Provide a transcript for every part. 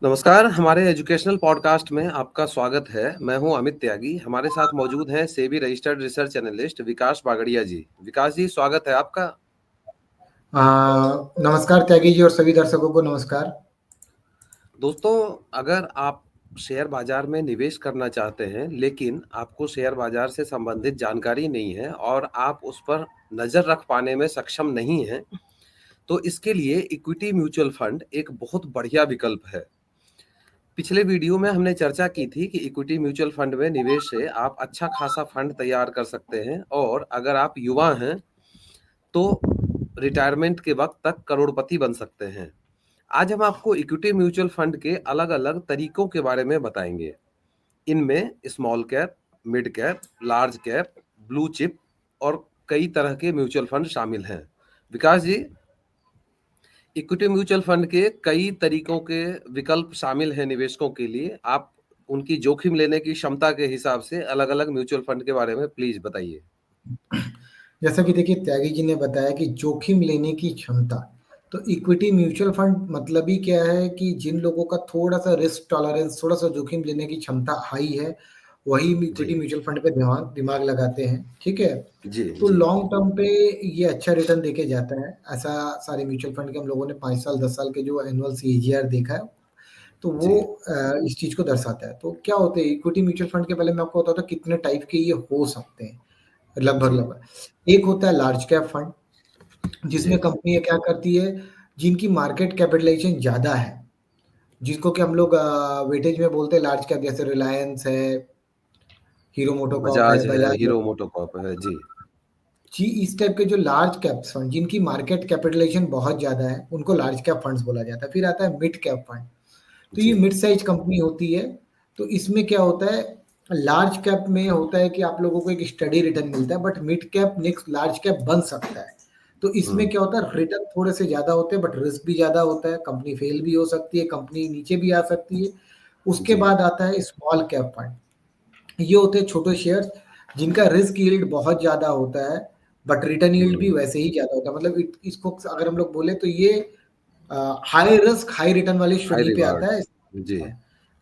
नमस्कार, हमारे educational podcast में आपका स्वागत है। मैं हूं अमित त्यागी। हमारे साथ मौजूद हैं सेबी रजिस्टर्ड रिसर्च एनालिस्ट विकास बागड़िया जी। विकास जी, स्वागत है आपका। नमस्कार त्यागी जी और सभी दर्शकों को नमस्कार। दोस्तों, अगर आप शेयर बाजार में निवेश करना चाहते हैं लेकिन आपको शेयर बाजार से संबंधित जानकारी नहीं है और आप उस पर नज़र रख पाने में सक्षम नहीं हैं, तो इसके लिए इक्विटी म्यूचुअल फंड एक बहुत बढ़िया विकल्प है। पिछले वीडियो में हमने चर्चा की थी कि इक्विटी म्यूचुअल फंड में निवेश से आप अच्छा खासा फंड तैयार कर सकते हैं और अगर आप युवा हैं तो रिटायरमेंट के वक्त तक करोड़पति बन सकते हैं। आज हम आपको इक्विटी म्यूचुअल फंड के अलग-अलग तरीकों के बारे में बताएंगे। इनमें small cap, mid cap, large cap, blue chip और कई तरह के म्यूचुअल फंड शामिल हैं। विकास जी, इक्विटी म्यूचुअल फंड के कई तरीकों के विकल्प शामिल हैं निवेशकों के लिए। आप उनकी जोखिम लेने की क्षमता के हिसाब से अलग-अलग म्यूचुअल फंड के बारे में प्लीज बताइए। जैसा कि देखिए त्यागी जी ने बताया कि जोखिम लेने की क्षमता, तो इक्विटी म्यूचुअल फंड मतलब ही क्या है कि जिन लोगों का थोड़ा-सा रिस्क टॉलरेंस, थोड़ा-सा जोखिम लेने की क्षमता हाई है, वही जी, इक्विटी म्यूचुअल फंड पे दिमाग दिमाग लगाते हैं, ठीक है? जी, तो जी, लॉन्ग टर्म पे ये अच्छा रिटर्न देके जाता है। ऐसा सारे म्यूचुअल फंड के हम लोगों ने 5 साल, 10 साल के जो एनुअल सीएजीआर देखा है, तो वो जी, इस चीज़ को दर्शाता है। तो क्या होता है इक्विटी म्यूचुअल फंड के पहले मैं आपको बताता हूँ कितने टाइप के ये हो सकते हैं, जी, लगभग-लगभग। एक होता है लार्ज कैप फंड, जिसमें जी, कंपनियाँ क्या करती है, जिनकी मार्केट कैपिटलाइज़ेशन ज़्यादा है, जिसको कि हम लोग वेटेज में बोलते हैं लार्ज कैप, जैसे रिलायंस है, हीरो मोटोकॉर्प है, बजाज है, बजाज है। हीरो मोटोकॉर्प है। जी, जी, इस टाइप के जो लार्ज कैप्स फंड जिनकी मार्केट कैपिटलाइज़ेशन बहुत ज़्यादा है, उनको लार्ज कैप फंड्स बोला जाता है। फिर आता है मिड कैप फंड। तो ये जी, मिड साइज कंपनी होती है। तो इसमें क्या होता है, लार्ज कैप में होता है कि आप लोगों को एक स्टडी रिटर्न मिलता है, but mid cap next large cap बन सकता है। तो इसमें हुँ, क्या होता है, रिटर्न थोड़े से ज़्यादा होते हैं बट रिस्क भी ज़्यादा होता है, कंपनी फेल भी हो सकती है, कंपनी नीचे भी आ सकती है। उसके जी, बाद आता है स्मॉल कैप फंड। ये होते हैं छोटे शेयर्स जिनका रिस्क यील्ड बहुत ज़्यादा होता है, बट रिटर्न यील्ड भी हुँ, वैसे ही ज़्यादा होता है। मतलब इसको अगर हम लोग बोले तो ये हाई रिस्क हाई रिटर्न वाली हाई श्रेणी पे रिवार्ड। आता है। जी,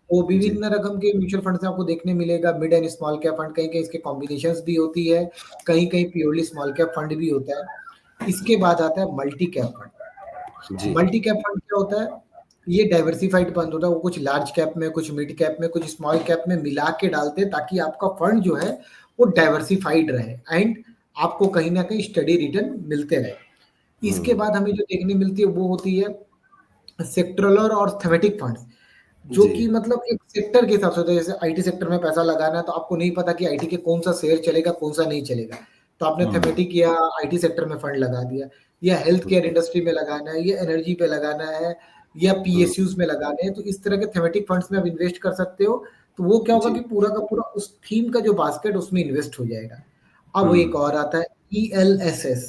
वो जी, विभिन्न रकम के म्यूचुअल फंड्स में आपको देखने मिलेगा, mid and small cap fund, कहीं-कहीं इसके कॉम्बिनेशंस भी होती है, कहीं-कहीं प्योरली स्मॉल कैप फंड भी होता है। इसके बाद आता है मल्टी कैप फंड। जी, मल्टी कैप फंड क्या होता है? ये डाइवर्सिफाइड फंड होता है, वो कुछ लार्ज कैप में, कुछ मिड कैप में, कुछ स्मॉल कैप में मिला के डालते हैं ताकि आपका फंड जो है वो डाइवर्सिफाइड रहे एंड आपको कहीं न कहीं स्टेडी रिटर्न मिलते रहे। इसके हुँ, बाद हमें जो देखने मिलती है वो होती है सेक्टरल और थीमेटिक फंड्स, जो जी, कि मतलब एक सेक्टर के हिसाब से होता है। जैसे आईटी सेक्टर में पैसा लगाना है तो आपको नहीं पता कि आईटी के कौन-सा शेयर चलेगा, कौन-सा नहीं चलेगा। तो आपने हुँ, थीमेटिक या आईटी सेक्टर में फंड लगा दिया, या हेल्थ केयर जी, इंडस्ट्री में लगाना है, या एनर्जी पे लगाना है, या हुँ, पीएसयूज़ में लगाने हैं। तो इस तरह के थीमेटिक फंड्स में आप इन्वेस्ट कर सकते हो। तो वो क्या होगा जी, कि पूरा का पूरा उस थीम का जो बास्केट उसमें इन्वेस्ट हो जाएगा। अब एक हुँ, और आता है ईएलएसएस।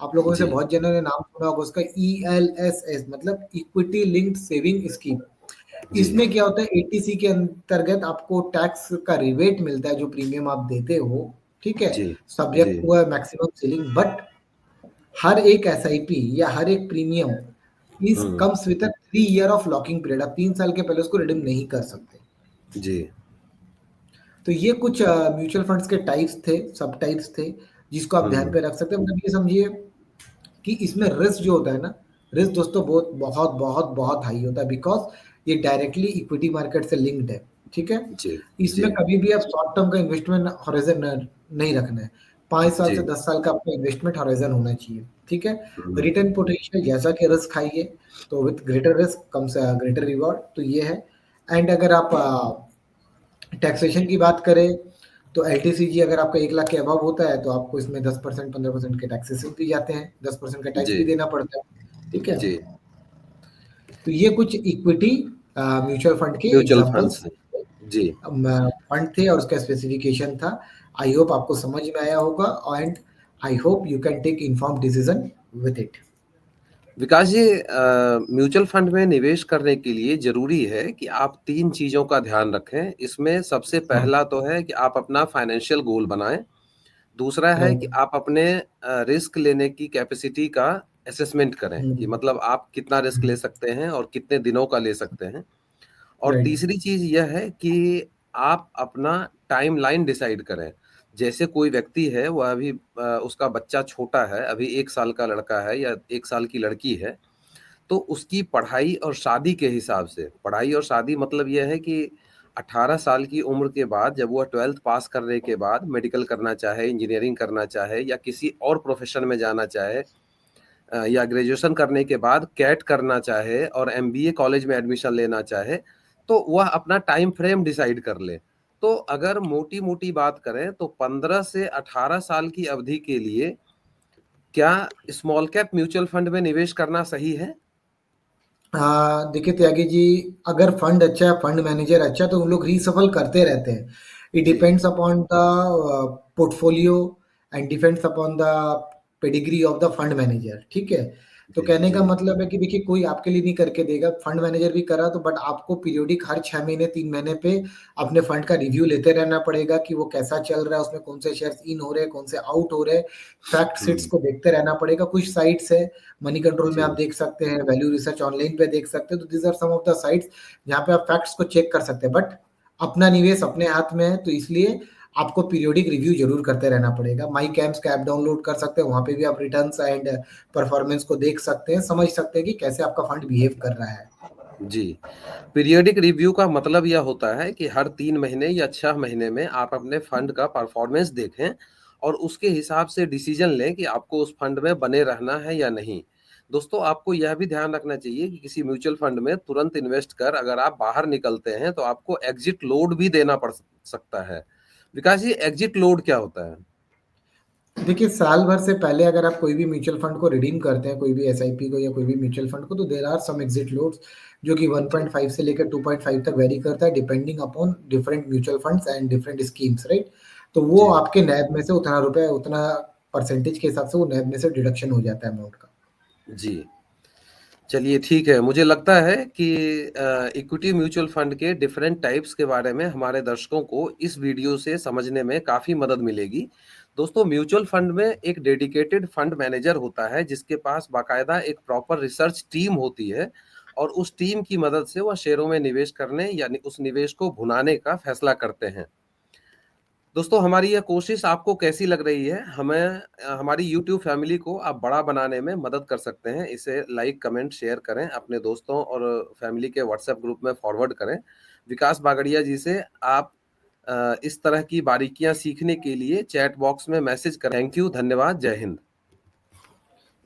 आप लोगों में से जी, बहुत जनों ने नाम सुना होगा उसका, ईएलएसएस मतलब इक्विटी लिंक्ड सेविंग स्कीम। जी, इसमें क्या होता है, एटीसी के अंतर्गत आपको टैक्स का रिबेट मिलता है जो प्रीमियम आप देते हो, ठीक है? जी, सब्जेक्ट जी, to a maximum ceiling, but हर एक एसआईपी या हर एक प्रीमियम इस हुँ, comes with a 3 year of locking period. आप 3 साल के पहले उसको रिडीम नहीं कर सकते। जी, तो ये कुछ म्यूचुअल फंड्स के टाइप्स थे, सब टाइप्स थे, जिसको आप ध्यान हुँ, पे रख सकते हैं। मतलब ये समझिए कि इसमें रिस्क जो होता है ना, रिस्क दोस्तों बहुत बहुत बहुत बहुत हाई होता है, बिकॉज़ ये डायरेक्टली इक्विटी मार्केट से लिंक्ड है, ठीक है? जी, जी, इसमें कभी भी आप शॉर्ट टर्म का इन्वेस्टमेंट हॉराइज़न नहीं रखना है। 5 साल से जी, 10 साल का आपका इन्वेस्टमेंट हॉराइज़न होना चाहिए, ठीक है? हुँ, रिटर्न पोटेंशियल जैसा कि रिस्क हाई है, तो with greater risk comes greater reward, तो ये है। एंड अगर आप टैक्सेशन की बात करें, तो एलटीसीजी अगर आपका 1 लाख के अबव होता है, तो आपको इसमें 10% 15% के टैक्सेस भी जाते हैं, 10% का टैक्स जी, भी देना पड़ता है, ठीक है? जी, तो ये कुछ इक्विटी म्यूचुअल फंड के म्यूचुअल फंड्स एग्ज़ाम्पल्स हैं। जी, फंड थे और उसका स्पेसिफिकेशन था। आई होप आपको समझ में आया होगा and I hope you can take informed decision with it. Vikas ji, mutual fund में निवेश करने के लिए ज़रूरी है कि आप 3 चीज़ों का ध्यान रखें। इसमें सबसे हुँ, पहला तो है कि आप अपना फाइनेंशियल गोल बनाएँ। दूसरा है कि राइट। आप अपने रिस्क लेने की कैपेसिटी का असेसमेंट करें हुँ, कि मतलब आप कितना रिस्क हुँ, ले सकते हैं और कितने दिनों का ले सकते हैं। और राइट। तीसरी चीज़ यह है कि आप अपना टाइमलाइन डिसाइड करें। जैसे कोई व्यक्ति है, वह अभी उसका बच्चा छोटा है, अभी 1 साल का लड़का है या 1 साल की लड़की है, तो उसकी पढ़ाई और शादी के हिसाब से, पढ़ाई और शादी मतलब यह है कि 18 साल की उम्र के बाद जब वह 12th पास करने के बाद मेडिकल करना चाहे, इंजीनियरिंग करना चाहे या किसी और प्रोफ़ेशन में जाना चाहे, या ग्रेजुएशन करने के बाद कैट करना चाहे और एमबीए कॉलेज में एडमिशन लेना चाहे, तो वह अपना टाइम फ्रेम डिसाइड कर ले। तो अगर मोटी-मोटी बात करें तो 15 से 18 साल की अवधि के लिए क्या स्मॉल कैप म्यूचुअल फंड में निवेश करना सही है? देखिए त्यागी जी, अगर फंड अच्छा है, फंड मैनेजर अच्छा है, तो उन लोग रीसफल करते रहते हैं। इट जी, depends upon the portfolio and depends upon the pedigree of the fund manager, ठीक है? तो जी, कहने का जी, मतलब है कि देखिए कोई आपके लिए नहीं करके देगा, फंड मैनेजर भी करा तो बट आपको पीरियोडिक हर 6 महीने, 3 महीने पे अपने फंड का रिव्यू लेते रहना पड़ेगा कि वो कैसा चल रहा है, उसमें कौन से शेयर्स इन हो रहे हैं, कौन से आउट हो रहे हैं। फैक्ट शीट्स हुँ, को देखते रहना पड़ेगा। कुछ साइट्स है मनी कंट्रोल में आप जी, देख सकते हैं, वैल्यू रिसर्च ऑनलाइन पे देख सकते हैं, तो these are some of the sites जहाँ पे आप फैक्ट्स को चेक कर सकते हैं। बट अपना निवेश अपने हाथ में है, तो इसलिए आपको पीरियोडिक रिव्यू जरूर करते रहना पड़ेगा। माई कैम्स का ऐप डाउनलोड कर सकते हैं, वहां पे भी आप रिटर्न्स एंड परफॉर्मेंस को देख सकते हैं, समझ सकते हैं कि कैसे आपका फंड बिहेव कर रहा है। जी। पीरियोडिक रिव्यू का मतलब यह होता है कि हर 3 महीने या 6 महीने में आप अपने फंड का परफॉर्मेंस देखें और उसके हिसाब से डिसीजन लें कि आपको उस फंड में बने रहना है या नहीं। दोस्तों, आपको यह भी ध्यान रखना चाहिए कि किसी म्यूचुअल फंड में तुरंत इन्वेस्ट कर अगर आप बाहर निकलते हैं, तो आपको एग्जिट लोड भी देना पड़ सकता है। विकास जी, एग्जिट लोड क्या होता है? देखिए, साल भर से पहले अगर आप कोई भी म्यूचुअल फंड को रिडीम करते हैं, कोई भी एसआईपी को या कोई भी म्यूचुअल फंड को, तो there are some exit loads जो कि जी, 1.5 से लेकर 2.5 तक वेरी करता है depending upon different mutual funds and different schemes, right? तो वो जी, आपके नैब में से उतना रुपए, उतना परसेंटेज के हिसाब से वो नैब में से डिडक्शन हो जाता है अमाउंट का। जी। चलिए ठीक है। मुझे लगता है कि इक्विटी म्यूचुअल फंड के डिफरेंट टाइप्स के बारे में हमारे दर्शकों को इस वीडियो से समझने में काफ़ी मदद मिलेगी। दोस्तों, म्यूचुअल फंड में एक डेडिकेटेड फंड मैनेजर होता है जिसके पास बाकायदा एक प्रॉपर रिसर्च टीम होती है और उस टीम की मदद से वह शेयरों में निवेश करने यानी उस निवेश को भुनाने का फैसला करते हैं। दोस्तों, हमारी यह कोशिश आपको कैसी लग रही है? हमारी यूट्यूब फैमिली को आप बड़ा बनाने में मदद कर सकते हैं। इसे लाइक, कमेंट, शेयर करें, अपने दोस्तों और फैमिली के व्हाट्सएप ग्रुप में फॉरवर्ड करें। विकास बागड़िया जी से आप इस तरह की बारीकियाँ सीखने के लिए चैट बॉक्स में मैसेज करें। थैंक यू, धन्यवाद, जय हिंद।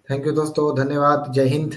थैंक यू दोस्तों, धन्यवाद, जय हिंद।